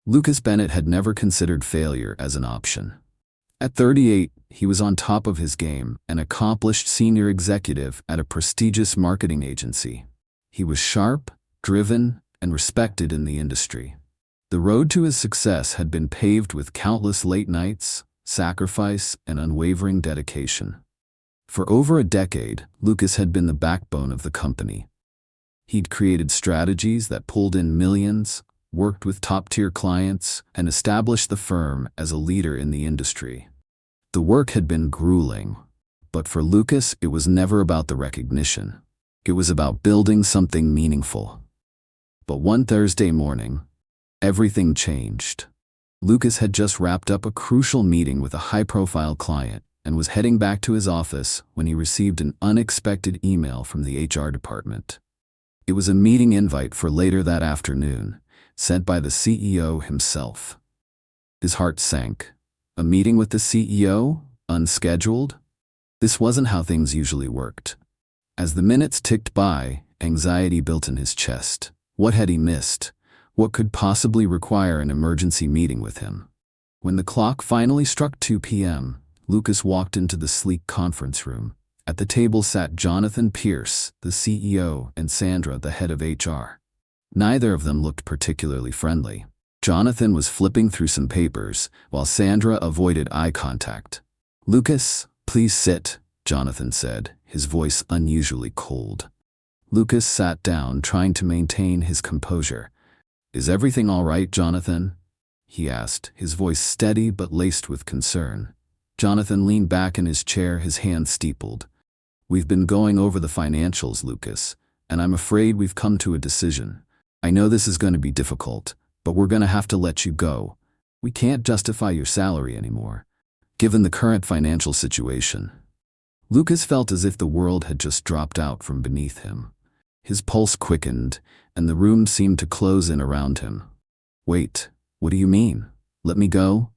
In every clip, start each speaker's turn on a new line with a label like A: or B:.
A: Lucas Bennett had never considered failure as an option. At 38, he was on top of his game, an accomplished senior executive at a prestigious marketing agency. He was sharp, driven, and respected in the industry. The road to his success had been paved with countless late nights, sacrifice, and unwavering dedication. For over a decade, Lucas had been the backbone of the company. He'd created strategies that pulled in millions, worked with top-tier clients, and established the firm as a leader in the industry. The work had been grueling, but for Lucas, it was never about the recognition. It was about building something meaningful. But one Thursday morning, everything changed. Lucas had just wrapped up a crucial meeting with a high-profile client and was heading back to his office when he received an unexpected email from the HR department. It was a meeting invite for later that afternoon, sent by the CEO himself. His heart sank. A meeting with the CEO? Unscheduled? This wasn't how things usually worked. As the minutes ticked by, anxiety built in his chest. What had he missed? What could possibly require an emergency meeting with him? When the clock finally struck 2 p.m., Lucas walked into the sleek conference room. At the table sat Jonathan Pierce, the CEO, and Sandra, the head of HR. Neither of them looked particularly friendly. Jonathan was flipping through some papers, while Sandra avoided eye contact. "Lucas, please sit," Jonathan said, his voice unusually cold. Lucas sat down, trying to maintain his composure. "Is everything all right, Jonathan?" he asked, his voice steady but laced with concern. Jonathan leaned back in his chair, his hands steepled. "We've been going over the financials, Lucas, and I'm afraid we've come to a decision. I know this is going to be difficult, but we're going to have to let you go. We can't justify your salary anymore, given the current financial situation." Lucas felt as if the world had just dropped out from beneath him. His pulse quickened, and the room seemed to close in around him. "Wait, what do you mean? Let me go?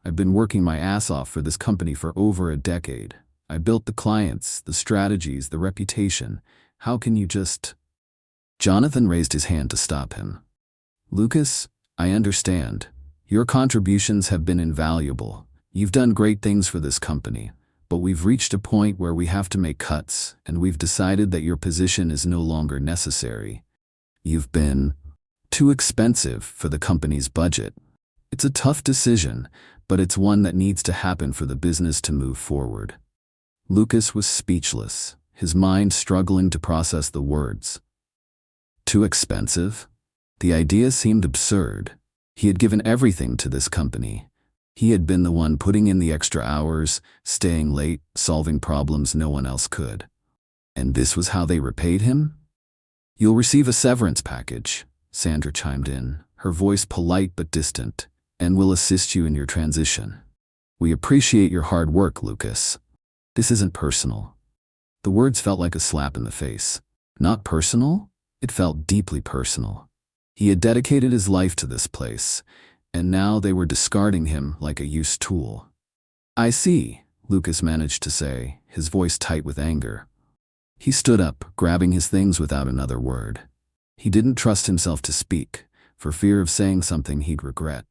A: I've been working my ass off for this company for over a decade. I built the clients, the strategies, the reputation. How can you just—" Jonathan raised his hand to stop him. "Lucas, I understand. Your contributions have been invaluable. You've done great things for this company, but we've reached a point where we have to make cuts, and we've decided that your position is no longer necessary. You've been too expensive for the company's budget. It's a tough decision, but it's one that needs to happen for the business to move forward." Lucas was speechless, his mind struggling to process the words. Too expensive? The idea seemed absurd. He had given everything to this company. He had been the one putting in the extra hours, staying late, solving problems no one else could. And this was how they repaid him? "You'll receive a severance package," Sandra chimed in, her voice polite but distant, "and we'll assist you in your transition. We appreciate your hard work, Lucas. This isn't personal." The words felt like a slap in the face. Not personal? It felt deeply personal. He had dedicated his life to this place, and now they were discarding him like a used tool. "I see," Lucas managed to say, his voice tight with anger. He stood up, grabbing his things without another word. He didn't trust himself to speak, for fear of saying something he'd regret.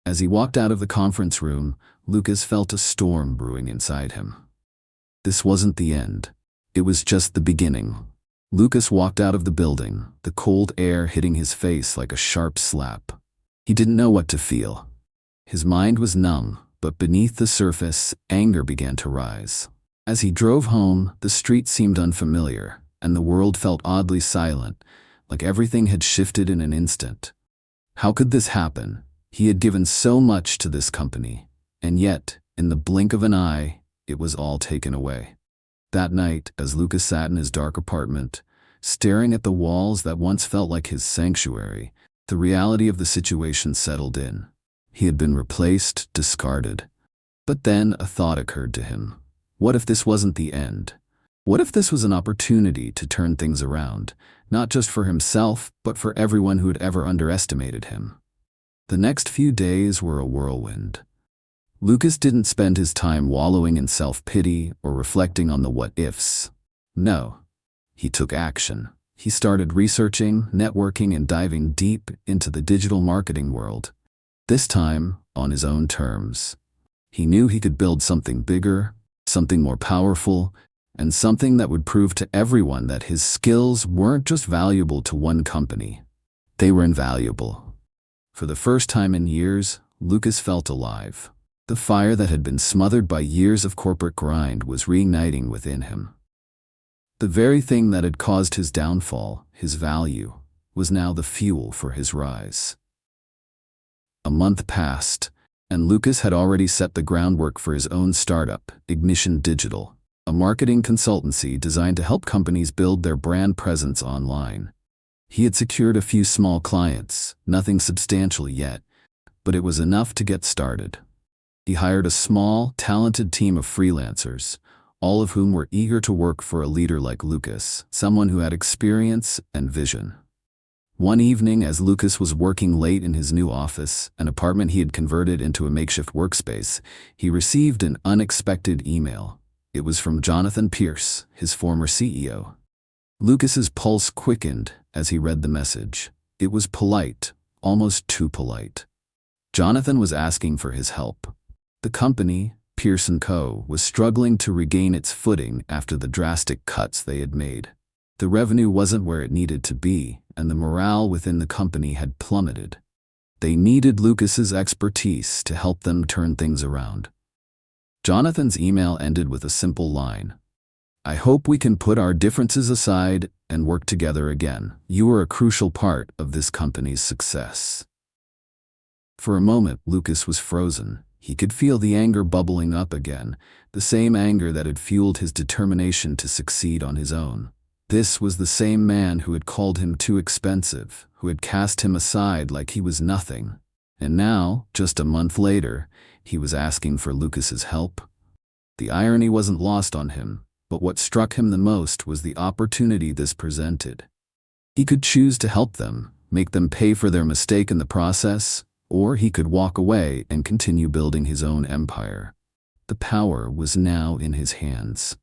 A: As he walked out of the conference room, Lucas felt a storm brewing inside him. This wasn't the end. It was just the beginning. Lucas walked out of the building, the cold air hitting his face like a sharp slap. He didn't know what to feel. His mind was numb, but beneath the surface, anger began to rise. As he drove home, the street seemed unfamiliar, and the world felt oddly silent, like everything had shifted in an instant. How could this happen? He had given so much to this company, and yet, in the blink of an eye, it was all taken away. That night, as Lucas sat in his dark apartment, staring at the walls that once felt like his sanctuary, the reality of the situation settled in. He had been replaced, discarded. But then a thought occurred to him. What if this wasn't the end? What if this was an opportunity to turn things around, not just for himself, but for everyone who had ever underestimated him? The next few days were a whirlwind. Lucas didn't spend his time wallowing in self-pity or reflecting on the what-ifs. No, he took action. He started researching, networking, and diving deep into the digital marketing world. this time on his own terms. He knew he could build something bigger, something more powerful, and something that would prove to everyone that his skills weren't just valuable to one company. They were invaluable. For the first time in years, Lucas felt alive. The fire that had been smothered by years of corporate grind was reigniting within him. The very thing that had caused his downfall, his value, was now the fuel for his rise. A month passed, and Lucas had already set the groundwork for his own startup, Ignition Digital, a marketing consultancy designed to help companies build their brand presence online. He had secured a few small clients, nothing substantial yet, but it was enough to get started. He hired a small, talented team of freelancers, all of whom were eager to work for a leader like Lucas, someone who had experience and vision. One evening, as Lucas was working late in his new office, an apartment he had converted into a makeshift workspace, he received an unexpected email. It was from Jonathan Pierce, his former CEO. Lucas's pulse quickened as he read the message. It was polite, almost too polite. Jonathan was asking for his help. The company, Pierce & Co., was struggling to regain its footing after the drastic cuts they had made. The revenue wasn't where it needed to be, and the morale within the company had plummeted. They needed Lucas's expertise to help them turn things around. Jonathan's email ended with a simple line. "I hope we can put our differences aside and work together again. You are a crucial part of this company's success." For a moment, Lucas was frozen. He could feel the anger bubbling up again, the same anger that had fueled his determination to succeed on his own. This was the same man who had called him too expensive, who had cast him aside like he was nothing. And now, just a month later, he was asking for Lucas's help. The irony wasn't lost on him, but what struck him the most was the opportunity this presented. He could choose to help them, make them pay for their mistake in the process, or he could walk away and continue building his own empire. The power was now in his hands.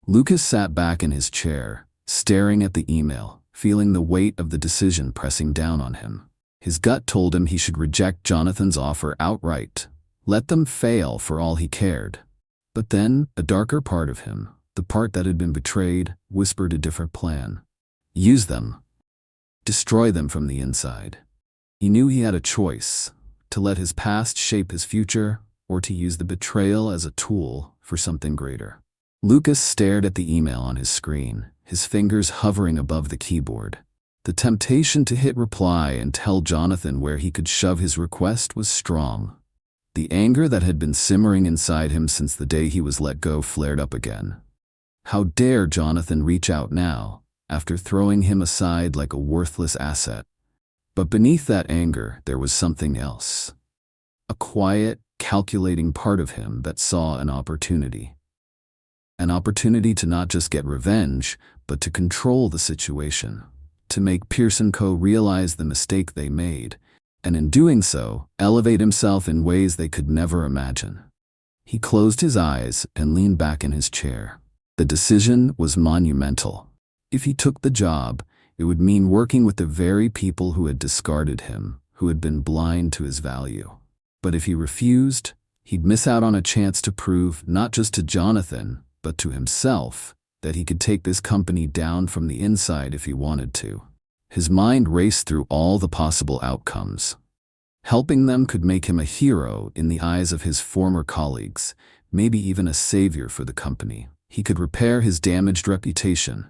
A: Lucas sat back in his chair, staring at the email, feeling the weight of the decision pressing down on him. His gut told him he should reject Jonathan's offer outright, let them fail for all he cared. But then, a darker part of him, the part that had been betrayed, whispered a different plan. Use them. Destroy them from the inside. He knew he had a choice, to let his past shape his future, or to use the betrayal as a tool for something greater. Lucas stared at the email on his screen, his fingers hovering above the keyboard. The temptation to hit reply and tell Jonathan where he could shove his request was strong. The anger that had been simmering inside him since the day he was let go flared up again. How dare Jonathan reach out now, after throwing him aside like a worthless asset? But beneath that anger, there was something else. A quiet, calculating part of him that saw an opportunity. An opportunity to not just get revenge, but to control the situation. To make Pierce & Co. realize the mistake they made, and in doing so, elevate himself in ways they could never imagine. He closed his eyes and leaned back in his chair. The decision was monumental. If he took the job, it would mean working with the very people who had discarded him, who had been blind to his value. But if he refused, he'd miss out on a chance to prove, not just to Jonathan, but to himself, that he could take this company down from the inside if he wanted to. His mind raced through all the possible outcomes. Helping them could make him a hero in the eyes of his former colleagues, maybe even a savior for the company. He could repair his damaged reputation.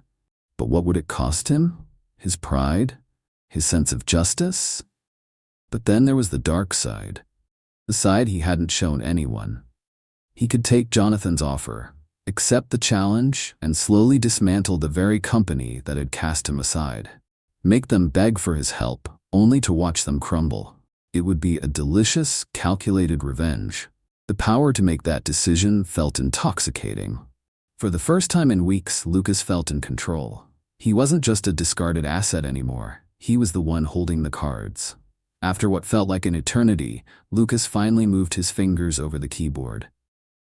A: But what would it cost him? His pride? His sense of justice? But then there was the dark side. The side he hadn't shown anyone. He could take Jonathan's offer, accept the challenge, and slowly dismantle the very company that had cast him aside. Make them beg for his help, only to watch them crumble. It would be a delicious, calculated revenge. The power to make that decision felt intoxicating. For the first time in weeks, Lucas felt in control. He wasn't just a discarded asset anymore. He was the one holding the cards. After what felt like an eternity, Lucas finally moved his fingers over the keyboard.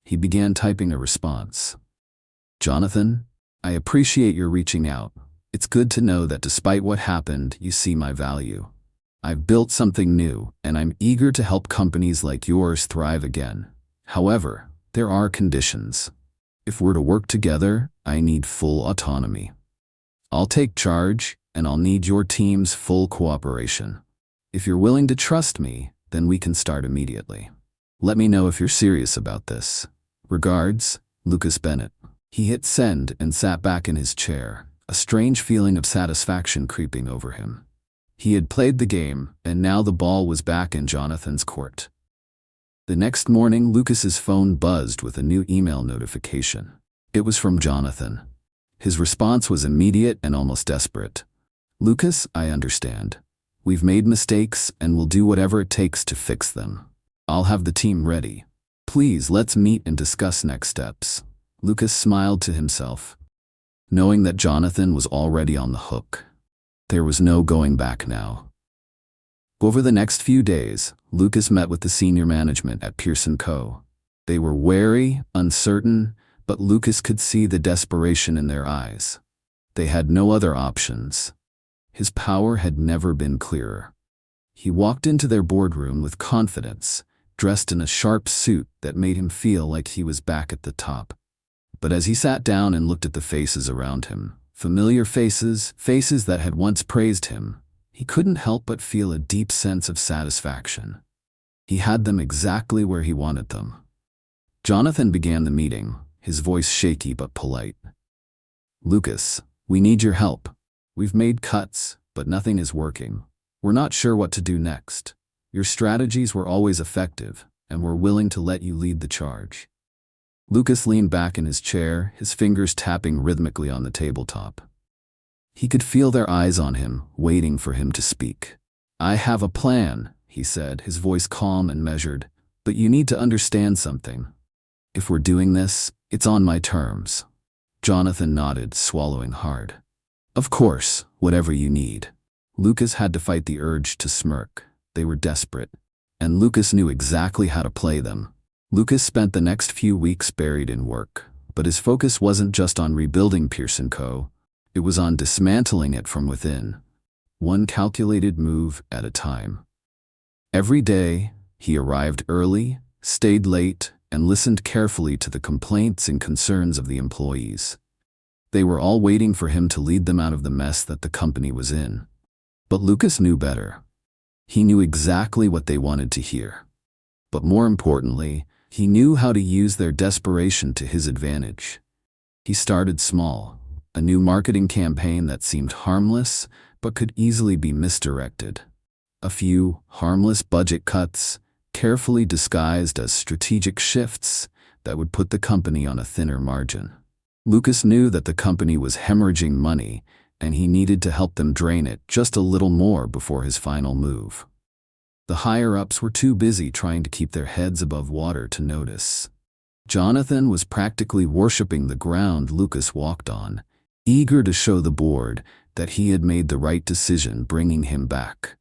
A: He began typing a response. "Jonathan, I appreciate your reaching out. It's good to know that despite what happened, you see my value. I've built something new, and I'm eager to help companies like yours thrive again. However, there are conditions. If we're to work together, I need full autonomy. I'll take charge, and I'll need your team's full cooperation. If you're willing to trust me, then we can start immediately. Let me know if you're serious about this. Regards, Lucas Bennett. He hit send and sat back in his chair, a strange feeling of satisfaction creeping over him. He had played the game, and now the ball was back in Jonathan's court. The next morning, Lucas's phone buzzed with a new email notification. It was from Jonathan. His response was immediate and almost desperate. "Lucas, I understand. We've made mistakes and we'll do whatever it takes to fix them. I'll have the team ready. Please, let's meet and discuss next steps." Lucas smiled to himself, knowing that Jonathan was already on the hook. There was no going back now. Over the next few days, Lucas met with the senior management at Pearson Co. They were wary, uncertain, but Lucas could see the desperation in their eyes. They had no other options. His power had never been clearer. He walked into their boardroom with confidence, dressed in a sharp suit that made him feel like he was back at the top. But as he sat down and looked at the faces around him, familiar faces, faces that had once praised him, he couldn't help but feel a deep sense of satisfaction. He had them exactly where he wanted them. Jonathan began the meeting, his voice shaky but polite. "Lucas, we need your help. We've made cuts, but nothing is working. We're not sure what to do next. Your strategies were always effective, and we're willing to let you lead the charge." Lucas leaned back in his chair, his fingers tapping rhythmically on the tabletop. He could feel their eyes on him, waiting for him to speak. "I have a plan," he said, his voice calm and measured, "but you need to understand something. If we're doing this, it's on my terms." Jonathan nodded, swallowing hard. "Of course, whatever you need." Lucas had to fight the urge to smirk. They were desperate, and Lucas knew exactly how to play them. Lucas spent the next few weeks buried in work, but his focus wasn't just on rebuilding Pearson Co. It was on dismantling it from within, one calculated move at a time. Every day, he arrived early, stayed late, and listened carefully to the complaints and concerns of the employees. They were all waiting for him to lead them out of the mess that the company was in. But Lucas knew better. He knew exactly what they wanted to hear. But more importantly, he knew how to use their desperation to his advantage. He started small, a new marketing campaign that seemed harmless but could easily be misdirected. A few harmless budget cuts, carefully disguised as strategic shifts that would put the company on a thinner margin. Lucas knew that the company was hemorrhaging money, and he needed to help them drain it just a little more before his final move. The higher-ups were too busy trying to keep their heads above water to notice. Jonathan was practically worshiping the ground Lucas walked on, eager to show the board that he had made the right decision bringing him back.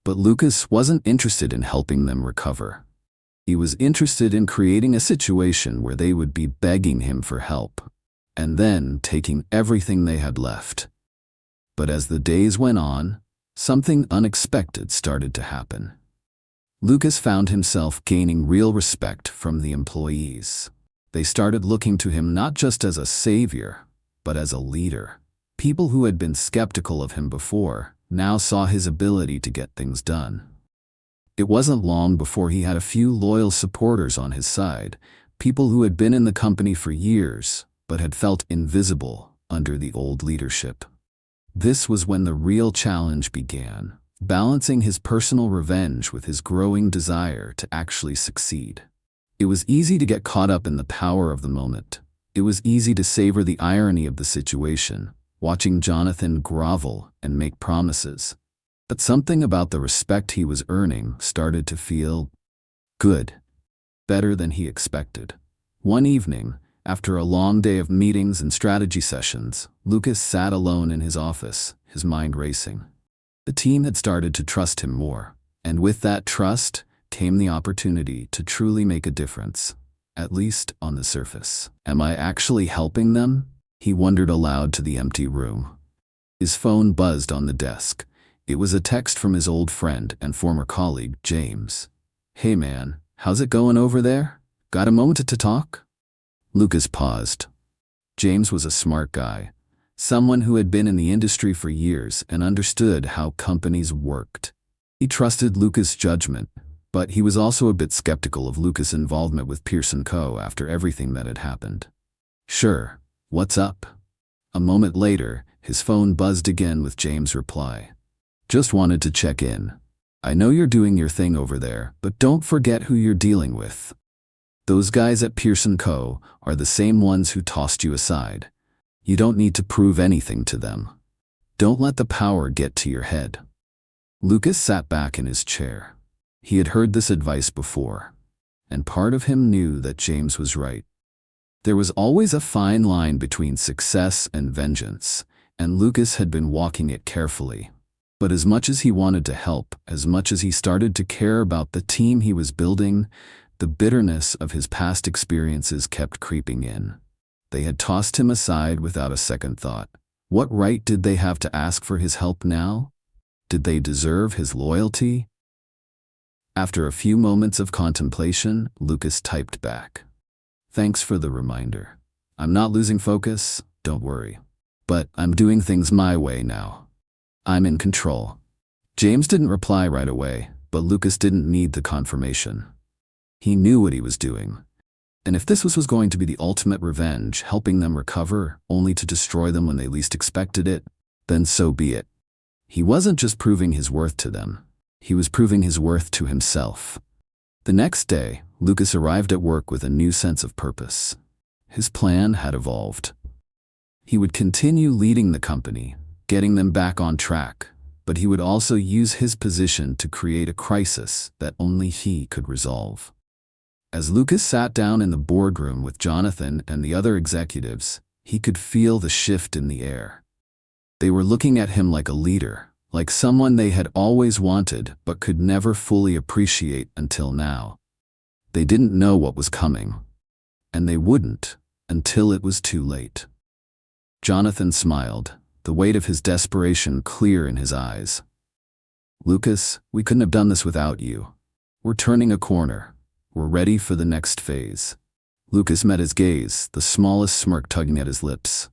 A: But Lucas wasn't interested in helping them recover. He was interested in creating a situation where they would be begging him for help, and then taking everything they had left. But as the days went on, something unexpected started to happen. Lucas found himself gaining real respect from the employees. They started looking to him not just as a savior, but as a leader. People who had been skeptical of him before now saw his ability to get things done. It wasn't long before he had a few loyal supporters on his side, people who had been in the company for years, but had felt invisible under the old leadership. This was when the real challenge began, balancing his personal revenge with his growing desire to actually succeed. It was easy to get caught up in the power of the moment. It was easy to savor the irony of the situation, watching Jonathan grovel and make promises. But something about the respect he was earning started to feel good, better than he expected. One evening, after a long day of meetings and strategy sessions, Lucas sat alone in his office, his mind racing. The team had started to trust him more, and with that trust came the opportunity to truly make a difference, at least on the surface. Am I actually helping them? He wondered aloud to the empty room. His phone buzzed on the desk. It was a text from his old friend and former colleague, James. "Hey man, how's it going over there? Got a moment to talk?" Lucas paused. James was a smart guy, someone who had been in the industry for years and understood how companies worked. He trusted Lucas' judgment, but he was also a bit skeptical of Lucas' involvement with Pearson Co. after everything that had happened. "Sure, what's up?" A moment later, his phone buzzed again with James' reply. "Just wanted to check in. I know you're doing your thing over there, but don't forget who you're dealing with. Those guys at Pearson Co. are the same ones who tossed you aside. You don't need to prove anything to them. Don't let the power get to your head." Lucas sat back in his chair. He had heard this advice before, and part of him knew that James was right. There was always a fine line between success and vengeance, and Lucas had been walking it carefully. But as much as he wanted to help, as much as he started to care about the team he was building, the bitterness of his past experiences kept creeping in. They had tossed him aside without a second thought. What right did they have to ask for his help now? Did they deserve his loyalty? After a few moments of contemplation, Lucas typed back. "Thanks for the reminder. I'm not losing focus, don't worry. But I'm doing things my way now. I'm in control." James didn't reply right away, but Lucas didn't need the confirmation. He knew what he was doing. And if this was going to be the ultimate revenge, helping them recover, only to destroy them when they least expected it, then so be it. He wasn't just proving his worth to them. He was proving his worth to himself. The next day, Lucas arrived at work with a new sense of purpose. His plan had evolved. He would continue leading the company, getting them back on track, but he would also use his position to create a crisis that only he could resolve. As Lucas sat down in the boardroom with Jonathan and the other executives, he could feel the shift in the air. They were looking at him like a leader, like someone they had always wanted but could never fully appreciate until now. They didn't know what was coming, and they wouldn't until it was too late. Jonathan smiled, the weight of his desperation clear in his eyes. "Lucas, we couldn't have done this without you. We're turning a corner. We're ready for the next phase." Lucas met his gaze, the smallest smirk tugging at his lips.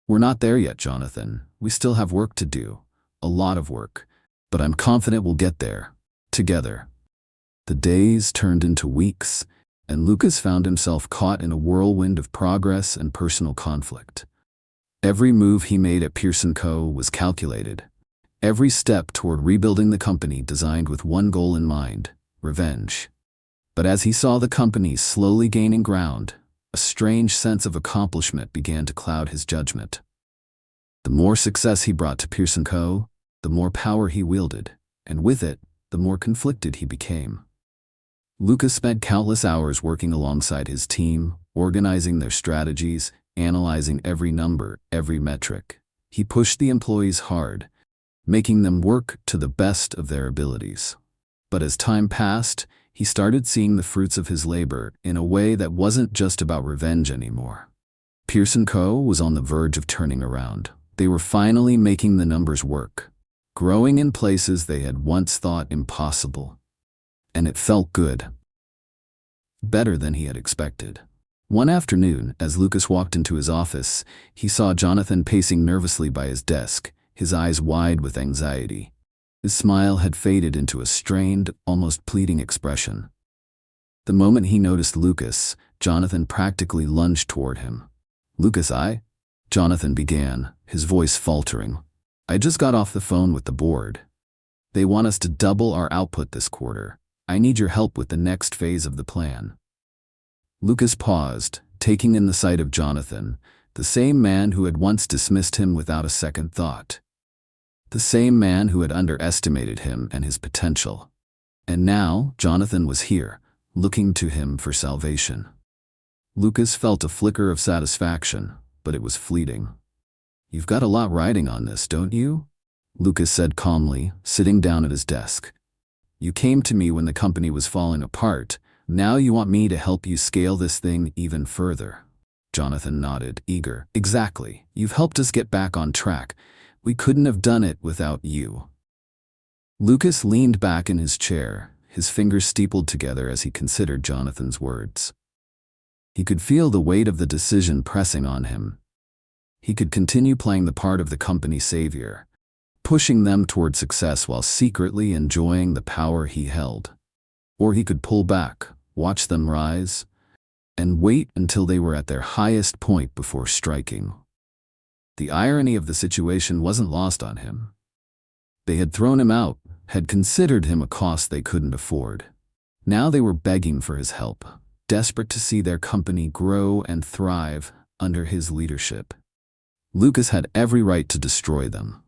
A: "We're not there yet, Jonathan. We still have work to do. A lot of work. But I'm confident we'll get there. Together." The days turned into weeks, and Lucas found himself caught in a whirlwind of progress and personal conflict. Every move he made at Pearson Co. was calculated. Every step toward rebuilding the company designed with one goal in mind: revenge. But as he saw the company slowly gaining ground, a strange sense of accomplishment began to cloud his judgment. The more success he brought to Pearson Co., the more power he wielded, and with it, the more conflicted he became. Lucas spent countless hours working alongside his team, organizing their strategies, analyzing every number, every metric. He pushed the employees hard, making them work to the best of their abilities. But as time passed, he started seeing the fruits of his labor in a way that wasn't just about revenge anymore. Pearson Co. was on the verge of turning around. They were finally making the numbers work, growing in places they had once thought impossible. And it felt good. Better than he had expected. One afternoon, as Lucas walked into his office, he saw Jonathan pacing nervously by his desk, his eyes wide with anxiety. His smile had faded into a strained, almost pleading expression. The moment he noticed Lucas, Jonathan practically lunged toward him. "Lucas, Jonathan began, his voice faltering. "I just got off the phone with the board. They want us to double our output this quarter. I need your help with the next phase of the plan." Lucas paused, taking in the sight of Jonathan, the same man who had once dismissed him without a second thought. The same man who had underestimated him and his potential. And now, Jonathan was here, looking to him for salvation. Lucas felt a flicker of satisfaction, but it was fleeting. "You've got a lot riding on this, don't you?" Lucas said calmly, sitting down at his desk. "You came to me when the company was falling apart. Now you want me to help you scale this thing even further." Jonathan nodded, eager. "Exactly. You've helped us get back on track. We couldn't have done it without you." Lucas leaned back in his chair, his fingers steepled together as he considered Jonathan's words. He could feel the weight of the decision pressing on him. He could continue playing the part of the company savior, pushing them toward success while secretly enjoying the power he held. Or he could pull back, watch them rise, and wait until they were at their highest point before striking. The irony of the situation wasn't lost on him. They had thrown him out, had considered him a cost they couldn't afford. Now they were begging for his help, desperate to see their company grow and thrive under his leadership. Lucas had every right to destroy them,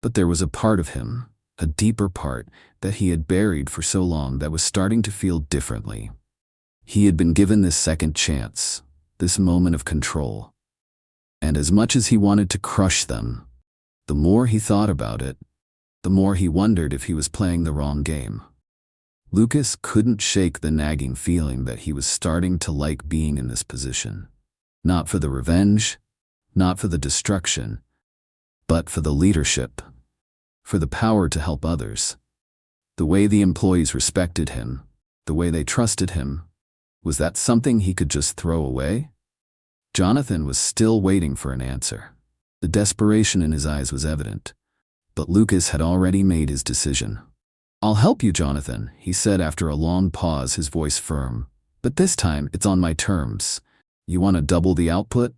A: but there was a part of him, a deeper part, that he had buried for so long that was starting to feel differently. He had been given this second chance, this moment of control. And as much as he wanted to crush them, the more he thought about it, the more he wondered if he was playing the wrong game. Lucas couldn't shake the nagging feeling that he was starting to like being in this position. Not for the revenge, not for the destruction, but for the leadership, for the power to help others. The way the employees respected him, the way they trusted him, was that something he could just throw away? Jonathan was still waiting for an answer. The desperation in his eyes was evident, but Lucas had already made his decision. "I'll help you, Jonathan," he said after a long pause, his voice firm. "But this time, it's on my terms. You want to double the output?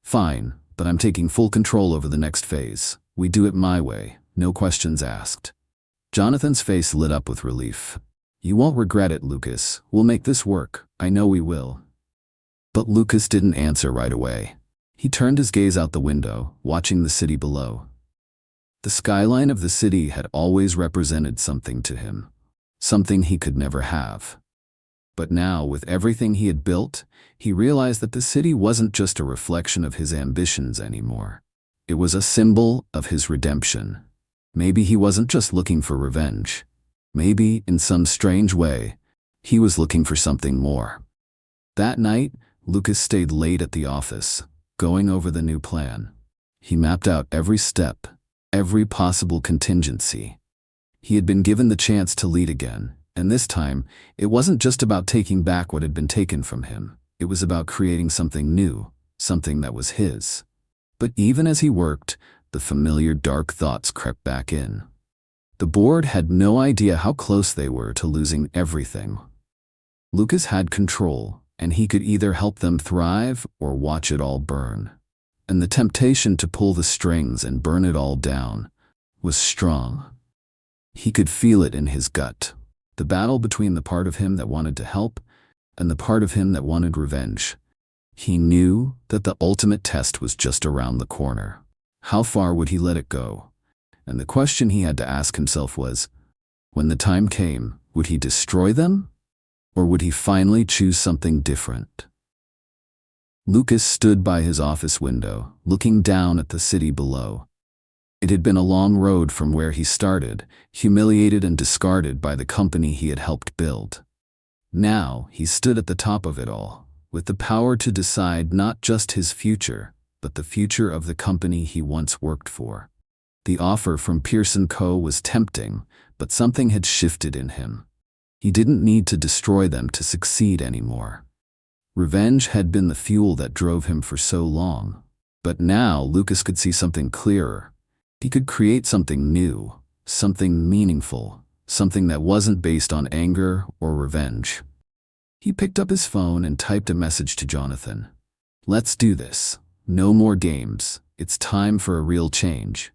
A: Fine, but I'm taking full control over the next phase. We do it my way, no questions asked." Jonathan's face lit up with relief. "You won't regret it, Lucas. We'll make this work. I know we will." But Lucas didn't answer right away. He turned his gaze out the window, watching the city below. The skyline of the city had always represented something to him, something he could never have. But now, with everything he had built, he realized that the city wasn't just a reflection of his ambitions anymore. It was a symbol of his redemption. Maybe he wasn't just looking for revenge. Maybe, in some strange way, he was looking for something more. That night, Lucas stayed late at the office, going over the new plan. He mapped out every step, every possible contingency. He had been given the chance to lead again, and this time, it wasn't just about taking back what had been taken from him. It was about creating something new, something that was his. But even as he worked, the familiar dark thoughts crept back in. The board had no idea how close they were to losing everything. Lucas had control, and he could either help them thrive or watch it all burn. And the temptation to pull the strings and burn it all down was strong. He could feel it in his gut, the battle between the part of him that wanted to help and the part of him that wanted revenge. He knew that the ultimate test was just around the corner. How far would he let it go? And the question he had to ask himself was, when the time came, would he destroy them? Or would he finally choose something different? Lucas stood by his office window, looking down at the city below. It had been a long road from where he started, humiliated and discarded by the company he had helped build. Now, he stood at the top of it all, with the power to decide not just his future, but the future of the company he once worked for. The offer from Pearson Co. was tempting, but something had shifted in him. He didn't need to destroy them to succeed anymore. Revenge had been the fuel that drove him for so long. But now Lucas could see something clearer. He could create something new, something meaningful, something that wasn't based on anger or revenge. He picked up his phone and typed a message to Jonathan. "Let's do this. No more games. It's time for a real change."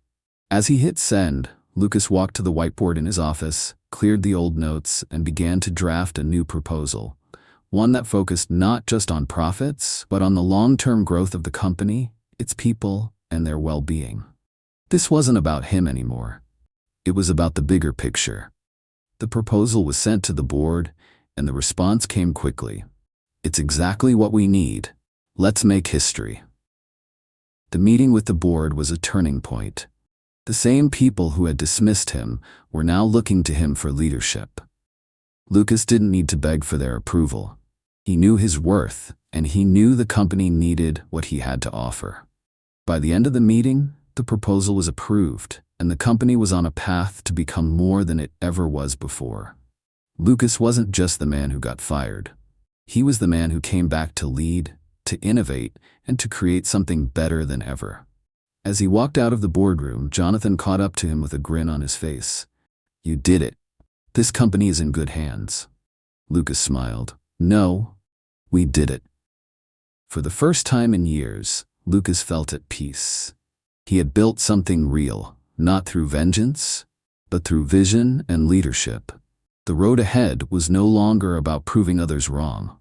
A: As he hit send, Lucas walked to the whiteboard in his office, cleared the old notes, and began to draft a new proposal. One that focused not just on profits, but on the long-term growth of the company, its people, and their well-being. This wasn't about him anymore. It was about the bigger picture. The proposal was sent to the board, and the response came quickly. "It's exactly what we need. Let's make history." The meeting with the board was a turning point. The same people who had dismissed him were now looking to him for leadership. Lucas didn't need to beg for their approval. He knew his worth, and he knew the company needed what he had to offer. By the end of the meeting, the proposal was approved, and the company was on a path to become more than it ever was before. Lucas wasn't just the man who got fired. He was the man who came back to lead, to innovate, and to create something better than ever. As he walked out of the boardroom, Jonathan caught up to him with a grin on his face. "You did it. This company is in good hands." Lucas smiled. "No, we did it." For the first time in years, Lucas felt at peace. He had built something real, not through vengeance, but through vision and leadership. The road ahead was no longer about proving others wrong.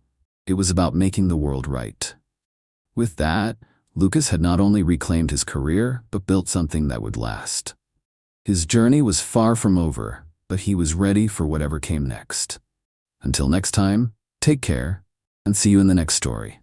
A: It was about making the world right. With that, Lucas had not only reclaimed his career, but built something that would last. His journey was far from over, but he was ready for whatever came next. Until next time, take care, and see you in the next story.